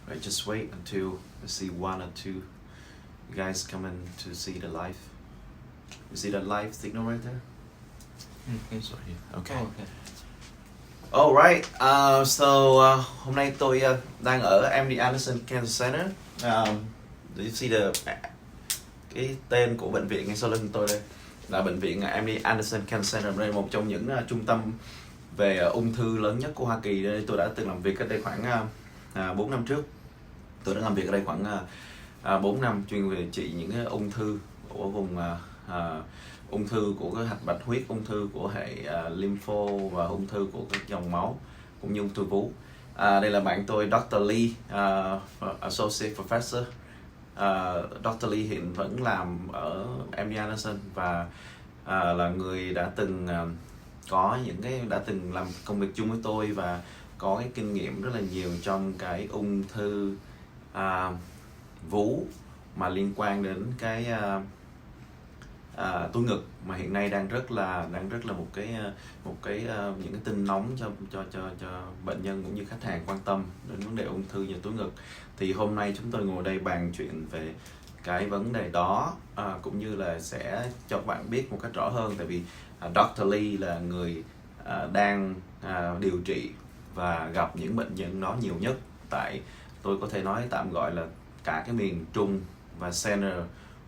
Right, just wait until I see one or two you guys come in to see the live. You see that live signal right there? Okay. Sorry. Okay. Oh, okay. Alright, hôm nay tôi đang ở MD Anderson Cancer Center. Do you see cái tên của bệnh viện ngay sau lưng tôi đây là bệnh viện MD Anderson Cancer Center. Đây là một trong những trung tâm về ung thư lớn nhất của Hoa Kỳ. Đây tôi đã từng làm việc ở đây khoảng 4 năm trước. Tôi đã làm việc ở đây khoảng 4 năm chuyên về trị những cái ung thư của vùng ung thư của cái hạch bạch huyết, ung thư của hệ lympho và ung thư của các dòng máu cũng như ung thư vú. Đây là bạn tôi Dr. Lee, Associate Professor. Dr. Lee hiện vẫn làm ở MD Anderson và là người đã từng đã từng làm công việc chung với tôi và có cái kinh nghiệm rất là nhiều trong cái ung thư vú mà liên quan đến cái túi ngực mà hiện nay đang rất là một cái những cái tin nóng cho bệnh nhân cũng như khách hàng quan tâm đến vấn đề ung thư như túi ngực. Thì hôm nay chúng tôi ngồi đây bàn chuyện về cái vấn đề đó, cũng như là sẽ cho các bạn biết một cách rõ hơn, tại vì Dr. Lee là người đang điều trị và gặp những bệnh nhân đó nhiều nhất tại, tôi có thể nói tạm gọi là cả cái miền Trung và center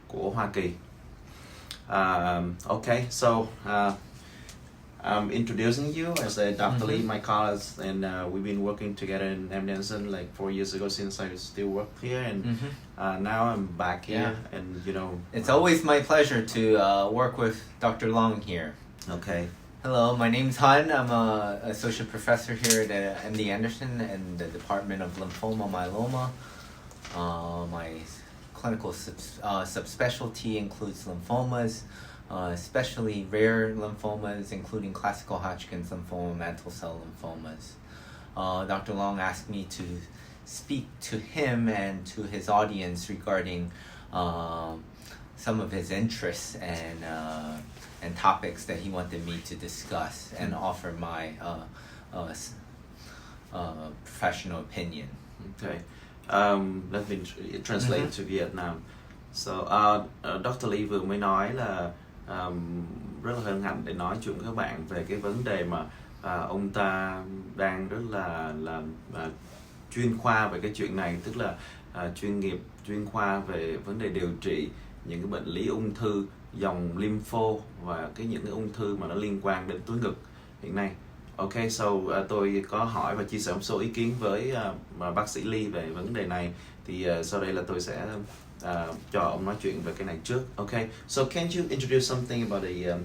của Hoa Kỳ. Okay, so I'm introducing you as a Dr. Lee, my colleagues, and we've been working together in MD Anderson like 4 years ago since I still worked here, and now I'm back here, and you know. It's always my pleasure to work with Dr. Long here. Okay. Hello, my name's Han. I'm an associate professor here at MD Anderson in the Department of Lymphoma Myeloma. My clinical subspecialty includes lymphomas, especially rare lymphomas, including classical Hodgkin's lymphoma, mantle cell lymphomas. Dr. Long asked me to speak to him and to his audience regarding some of his interests and topics that he wanted me to discuss and offer my professional opinion. Okay. Let me translate to Vietnam. So, Dr. Lee vừa mới nói là rất là hân hạnh để nói chuyện với các bạn về cái vấn đề mà ông ta đang rất là chuyên khoa về cái chuyện này, tức là chuyên khoa về vấn đề điều trị những cái bệnh lý ung thư dòng lympho và những cái ung thư mà nó liên quan đến túi ngực hiện nay. Okay, so tôi có hỏi và chia sẻ một số ý kiến với bác sĩ Lee về vấn đề này. Thì sau đây là tôi sẽ cho ông nói chuyện về cái này trước. Okay, so can you introduce something about the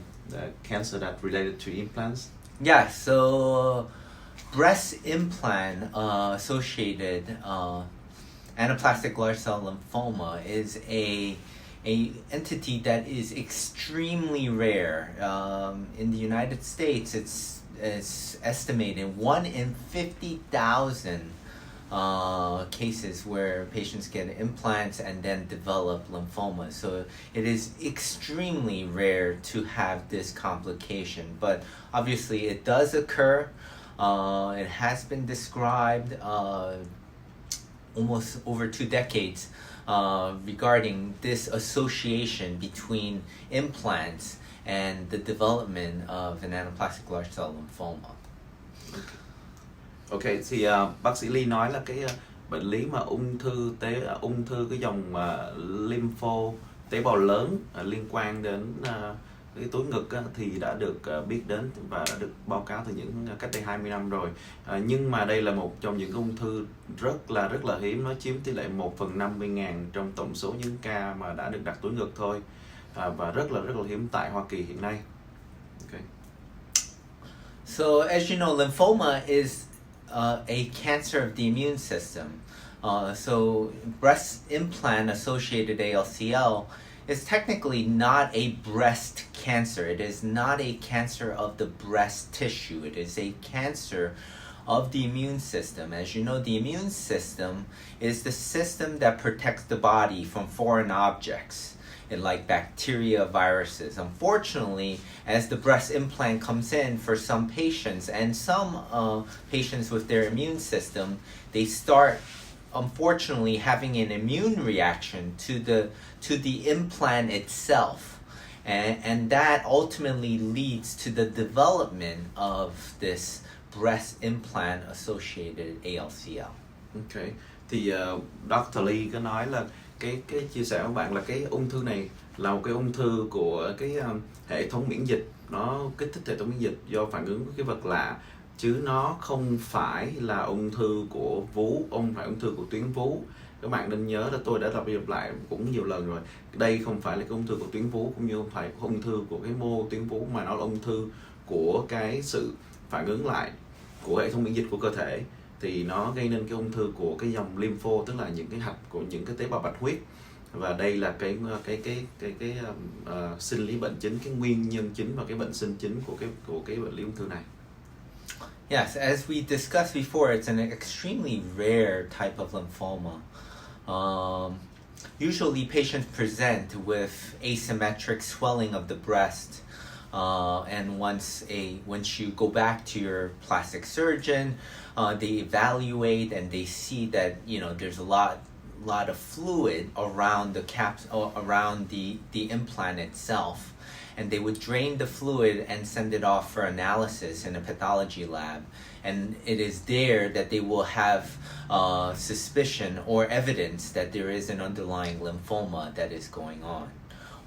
cancer that related to implants? Yeah, so breast implant associated anaplastic large cell lymphoma is a entity that is extremely rare. In the United States, it's estimated 1 in 50,000 cases where patients get implants and then develop lymphoma. So it is extremely rare to have this complication, but obviously it does occur. It has been described almost over 2 decades regarding this association between implants and the development of an anaplastic large cell lymphoma. Okay, thì bác sĩ Lee nói là cái bệnh lý mà ung thư cái dòng lympho tế bào lớn liên quan đến cái túi ngực thì đã được biết đến và đã được báo cáo từ cách đây 20 năm rồi. Nhưng mà đây là một trong những ung thư rất là hiếm, nó chiếm tỷ lệ 1 phần 50.000 trong tổng số những ca mà đã được đặt túi ngực thôi. Và rất là hiếm tại Hoa Kỳ hiện nay. Okay. So as you know, lymphoma is a cancer of the immune system. So breast implant associated ALCL is technically not a breast cancer. It is not a cancer of the breast tissue. It is a cancer of the immune system. As you know, the immune system is the system that protects the body from foreign objects, like bacteria, viruses. Unfortunately, as the breast implant comes in for some patients, and some patients with their immune system, they start unfortunately having an immune reaction to the implant itself, and that ultimately leads to the development of this breast implant associated ALCL. Ok, thì Dr. Lee có nói là cái chia sẻ của bạn là cái ung thư này là một cái ung thư của cái hệ thống miễn dịch, nó kích thích hệ thống miễn dịch do phản ứng với cái vật lạ, chứ nó không phải là ung thư của vú, không phải ung thư của tuyến vú. Các bạn nên nhớ là tôi đã lặp đi lặp lại cũng nhiều lần rồi, đây không phải là cái ung thư của tuyến vú, cũng như không phải ung thư của cái mô tuyến vú, mà nó là ung thư của cái sự phản ứng lại của hệ thống miễn dịch của cơ thể. Thì nó gây nên cái ung thư của cái dòng lympho, tức là những cái hạch của những cái tế bào bạch huyết, và đây là cái sinh lý bệnh chính, cái nguyên nhân chính và cái bệnh sinh chính của cái bệnh lý ung thư này. Yes, as we discussed before, it's an extremely rare type of lymphoma. Usually patients present with asymmetric swelling of the breast, and once you go back to your plastic surgeon, they evaluate and they see that there's a lot of fluid around around the implant itself, and they would drain the fluid and send it off for analysis in a pathology lab, and it is there that they will have suspicion or evidence that there is an underlying lymphoma that is going on.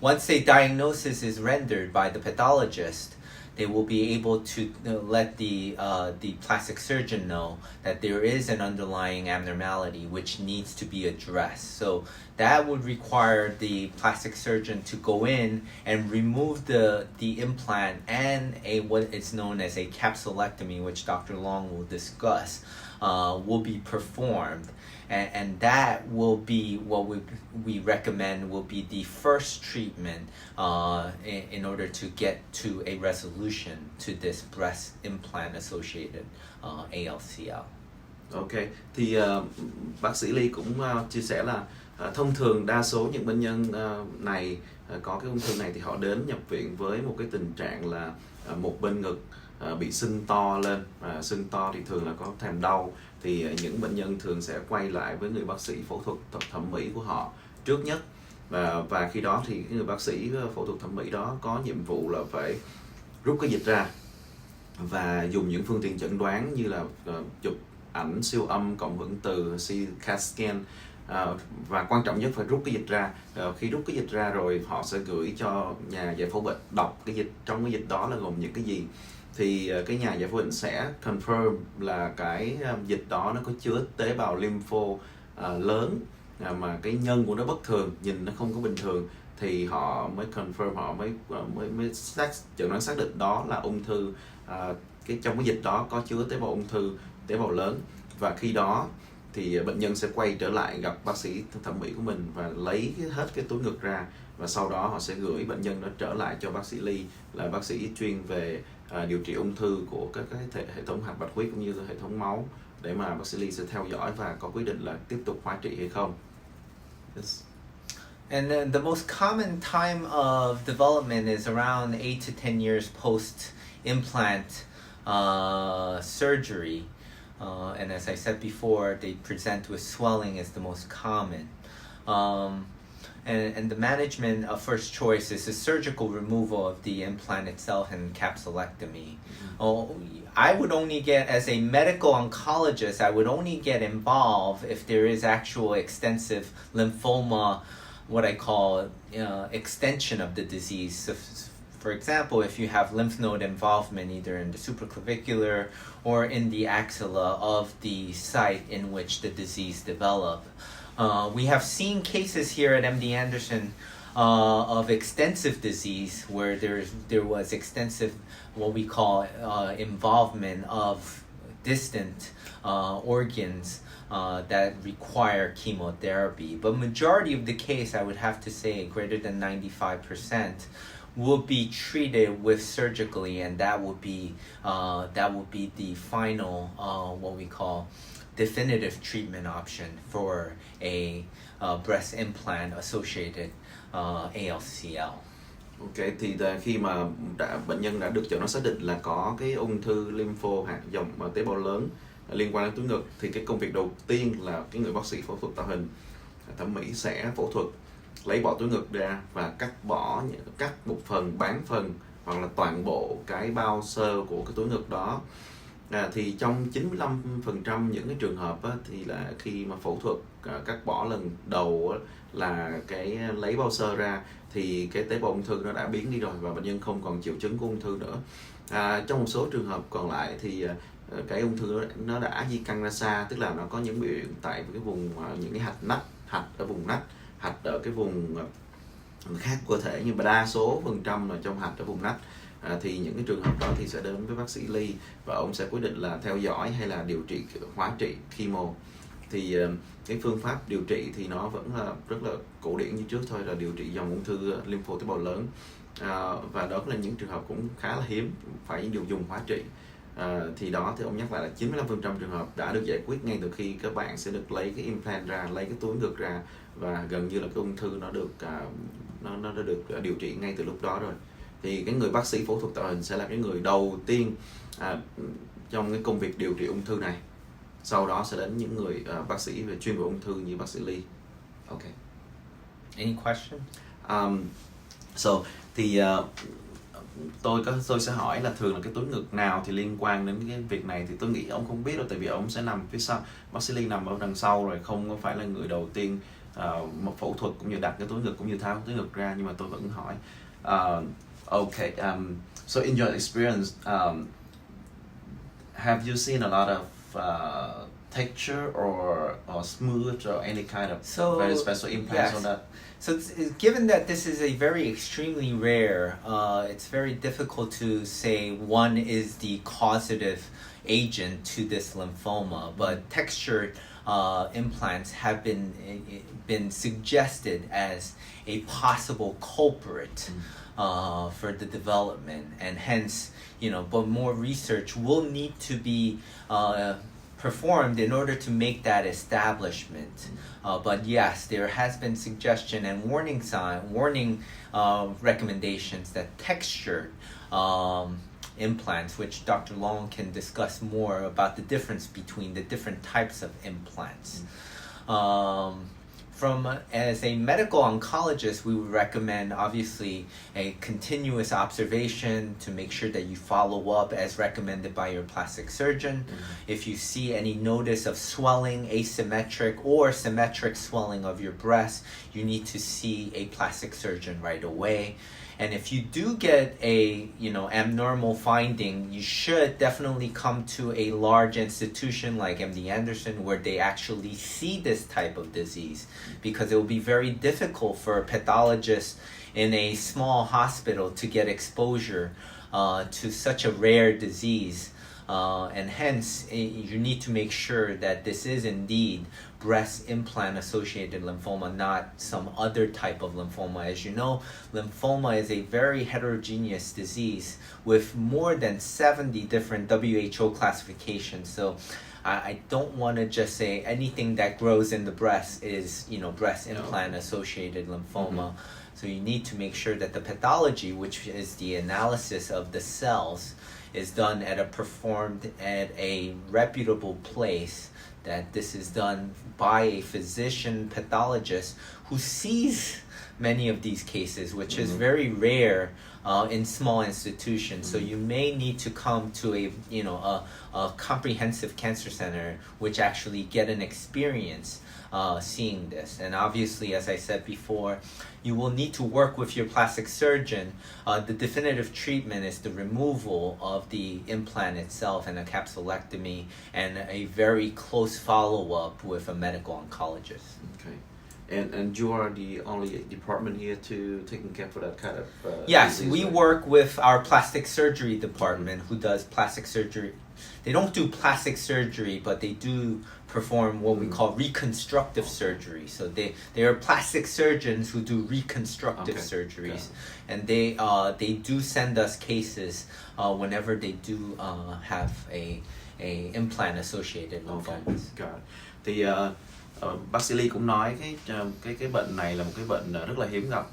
Once a diagnosis is rendered by the pathologist, they will be able to let the plastic surgeon know that there is an underlying abnormality which needs to be addressed. So that would require the plastic surgeon to go in and remove the implant, and what is known as a capsulectomy, which Dr. Long will discuss, will be performed. And that will be what we recommend will be the first treatment in order to get to a resolution to this breast implant associated ALCL. Ok, thì bác sĩ Lee cũng chia sẻ là thông thường đa số những bệnh nhân này có cái ung thư này thì họ đến nhập viện với một cái tình trạng là một bên ngực bị sưng to lên, và sưng to thì thường là có kèm đau. Thì những bệnh nhân thường sẽ quay lại với người bác sĩ phẫu thuật thẩm mỹ của họ trước nhất, và khi đó thì người bác sĩ phẫu thuật thẩm mỹ đó có nhiệm vụ là phải rút cái dịch ra và dùng những phương tiện chẩn đoán như là chụp ảnh siêu âm, cộng hưởng từ, CT scan, và quan trọng nhất phải rút cái dịch ra. Khi rút cái dịch ra rồi họ sẽ gửi cho nhà giải phẫu bệnh đọc cái dịch, trong cái dịch đó là gồm những cái gì, thì cái nhà giải phẫu bệnh sẽ confirm là cái dịch đó nó có chứa tế bào lympho lớn, mà cái nhân của nó bất thường, nhìn nó không có bình thường, thì họ mới confirm, họ mới chẩn đoán xác định đó là ung thư. Trong cái dịch đó có chứa tế bào ung thư, tế bào lớn, và khi đó thì bệnh nhân sẽ quay trở lại gặp bác sĩ thẩm mỹ của mình và lấy hết cái túi ngực ra, và sau đó họ sẽ gửi bệnh nhân đó trở lại cho bác sĩ Lee, là bác sĩ chuyên về điều trị ung thư của các cái hệ thống hạch bạch huyết cũng như là hệ thống máu, để mà bác sĩ Lee sẽ theo dõi và có quyết định là tiếp tục hóa trị hay không. Yes. And then the most common time of development is around 8 to 10 years post implant surgery. And as I said before, they present with swelling is the most common. And the management of first choice is the surgical removal of the implant itself and capsulectomy. I would only get, as a medical oncologist, I would only get involved if there is actual extensive lymphoma, what I call extension of the disease. So for example, if you have lymph node involvement either in the supraclavicular or in the axilla of the site in which the disease developed. We have seen cases here at MD Anderson of extensive disease where there was extensive, what we call involvement of distant organs that require chemotherapy. But majority of the case, I would have to say, greater than 95%, will be treated with surgically, and that would be the final what we call definitive treatment option for a breast implant associated ALCL. Ok, thì khi mà bệnh nhân đã được chẩn đoán xác định là có cái ung thư lympho hạt dòng tế bào lớn, liên quan đến túi ngực thì cái công việc đầu tiên là cái người bác sĩ phẫu thuật tạo hình thẩm mỹ sẽ phẫu thuật lấy bỏ túi ngực ra và cắt một phần, bán phần hoặc là toàn bộ cái bao xơ của cái túi ngực đó. Thì trong 95% những cái trường hợp thì là khi mà phẫu thuật cắt bỏ lần đầu là cái lấy bao xơ ra thì cái tế bào ung thư nó đã biến đi rồi và bệnh nhân không còn triệu chứng của ung thư nữa. Trong một số trường hợp còn lại thì cái ung thư nó đã di căn ra xa, tức là nó có những biểu hiện tại cái vùng những cái hạch ở vùng nách, hạch ở cái vùng khác của cơ thể, nhưng mà đa số phần trăm là trong hạch ở vùng nách. Thì những cái trường hợp đó thì sẽ đến với bác sĩ Lee và ông sẽ quyết định là theo dõi hay là điều trị hóa trị chemo. Thì cái phương pháp điều trị thì nó vẫn là rất là cổ điển như trước thôi, là điều trị dòng ung thư lympho tế bào lớn, và đó là những trường hợp cũng khá là hiếm phải dùng hóa trị. Thì đó thì ông nhắc lại là 95% trường hợp đã được giải quyết ngay từ khi các bạn sẽ được lấy cái implant ra, lấy cái túi ngực ra, và gần như là cái ung thư nó đã được điều trị ngay từ lúc đó rồi. Thì cái người bác sĩ phẫu thuật tạo hình sẽ là cái người đầu tiên trong cái công việc điều trị ung thư này. Sau đó sẽ đến những người bác sĩ về chuyên về ung thư như bác sĩ Lee. Okay. Any question? Thì tôi sẽ hỏi là thường là cái túi ngực nào thì liên quan đến cái việc này, thì tôi nghĩ ông không biết đâu, tại vì ông sẽ nằm phía sau, bác sĩ Lee nằm ở đằng sau rồi, không có phải là người đầu tiên một phẫu thuật cũng như đặt cái túi ngực cũng như tháo cái túi ngực ra, nhưng mà tôi vẫn hỏi. Okay, so in your experience, have you seen a lot of texture or smooth or any kind of very special implants on that? So given that this is a very extremely rare, it's very difficult to say one is the causative agent to this lymphoma, but textured implants have been suggested as a possible culprit for the development, and hence, but more research will need to be performed in order to make that establishment. But yes, there has been suggestion and warning recommendations that textured implants, which Dr. Long can discuss more about the difference between the different types of implants. As a medical oncologist, we would recommend obviously a continuous observation to make sure that you follow up as recommended by your plastic surgeon. If you see any notice of swelling, asymmetric or symmetric swelling of your breast, you need to see a plastic surgeon right away. And if you do get a abnormal finding, you should definitely come to a large institution like MD Anderson where they actually see this type of disease, because it will be very difficult for pathologists in a small hospital to get exposure to such a rare disease. And hence, you need to make sure that this is indeed breast implant associated lymphoma, not some other type of lymphoma. As you know, lymphoma is a very heterogeneous disease with more than 70 different WHO classifications. So I don't want to just say anything that grows in the breast is, breast implant associated lymphoma. So you need to make sure that the pathology, which is the analysis of the cells, is performed at a reputable place, that this is done by a physician pathologist who sees many of these cases, which is very rare in small institutions. So you may need to come to a comprehensive cancer center which actually get an experience seeing this. And obviously, as I said before, you will need to work with your plastic surgeon. The definitive treatment is the removal of the implant itself and a capsulectomy, and a very close follow-up with a medical oncologist. Okay. And you are the only department here to taking care for that kind of yes, disease, we right? work with our plastic surgery department who does plastic surgery. They don't do plastic surgery, but they do perform what we call reconstructive surgery. So they are plastic surgeons who do reconstructive surgeries, and they do send us cases whenever they do have a implant associated lymphomas. Thì bác sĩ Lee cũng nói cái bệnh này là một cái bệnh rất là hiếm gặp,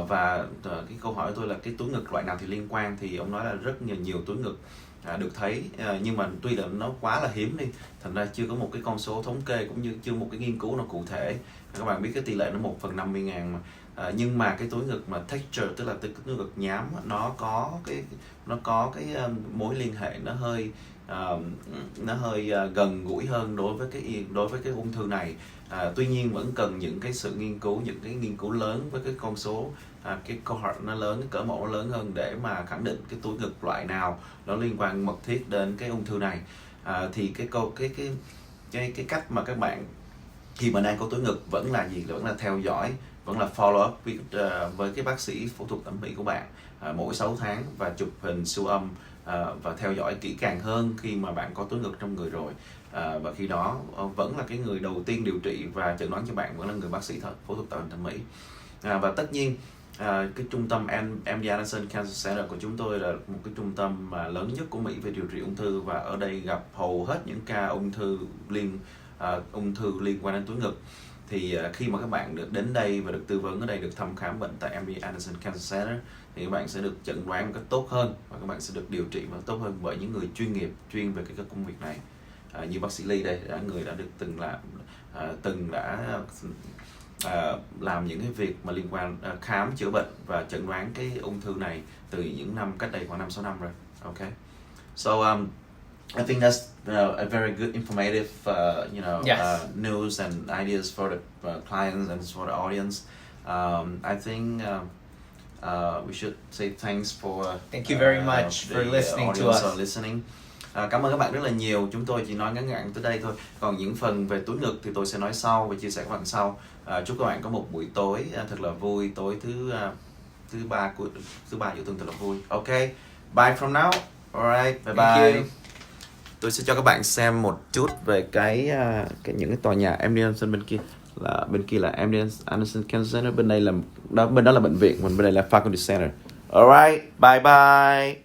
và cái câu hỏi của tôi là cái túi ngực loại nào thì liên quan, thì ông nói là rất nhiều túi ngực. được thấy, nhưng mà tuy là nó quá là hiếm đi, thành ra chưa có một cái con số thống kê cũng như chưa một cái nghiên cứu nào cụ thể. Các bạn biết cái tỷ lệ nó 1/50.000 mà. Nhưng mà cái túi ngực mà texture, tức là túi ngực nhám, nó có cái mối liên hệ nó hơi gần gũi hơn đối với cái ung thư này. Tuy nhiên vẫn cần những cái sự nghiên cứu, những cái nghiên cứu lớn với cái con số, cái cohort nó lớn, cái cỡ mẫu nó lớn hơn để mà khẳng định cái túi ngực loại nào nó liên quan mật thiết đến cái ung thư này. Thì cái cách mà các bạn khi mà đang có túi ngực vẫn là gì? Vẫn là theo dõi, vẫn là follow up với cái bác sĩ phẫu thuật thẩm mỹ của bạn mỗi 6 tháng và chụp hình siêu âm và theo dõi kỹ càng hơn khi mà bạn có túi ngực trong người rồi. Và khi đó vẫn là cái người đầu tiên điều trị và chẩn đoán cho bạn vẫn là người bác sĩ phẫu thuật tạo hình thẩm mỹ. Và tất nhiên cái trung tâm MD Anderson Cancer Center của chúng tôi là một cái trung tâm lớn nhất của Mỹ về điều trị ung thư, và ở đây gặp hầu hết những ca ung thư liên quan đến túi ngực. Thì khi mà các bạn được đến đây và được tư vấn ở đây, được thăm khám bệnh tại MD Anderson Cancer Center, thì các bạn sẽ được chẩn đoán một cách tốt hơn và các bạn sẽ được điều trị một cách tốt hơn bởi những người chuyên về cái công việc này. Như bác sĩ Ly đây, người đã được từng làm những cái việc mà liên quan khám chữa bệnh và chẩn đoán cái ung thư này từ những năm cách đây khoảng 5-6 năm rồi. Okay, so I think that's a very good informative Yes. news and ideas for the clients and for the audience. I think we should say thanks for Thank you very much for listening to audience us. listening. Cảm ơn các bạn rất là nhiều. Chúng tôi chỉ nói ngắn gọn tới đây thôi. Còn những phần về túi ngực thì tôi sẽ nói sau và chia sẻ các bạn sau. Chúc các bạn có một buổi tối thật là vui, tối thứ ba giữa tuần thật là vui. Ok, bye from now. Alright, bye bye. Tôi sẽ cho các bạn xem một chút về những cái tòa nhà MD Anderson bên kia là MD Anderson Cancer Center, bên đó là bệnh viện, còn bên đây là Faculty Center. Alright, bye bye.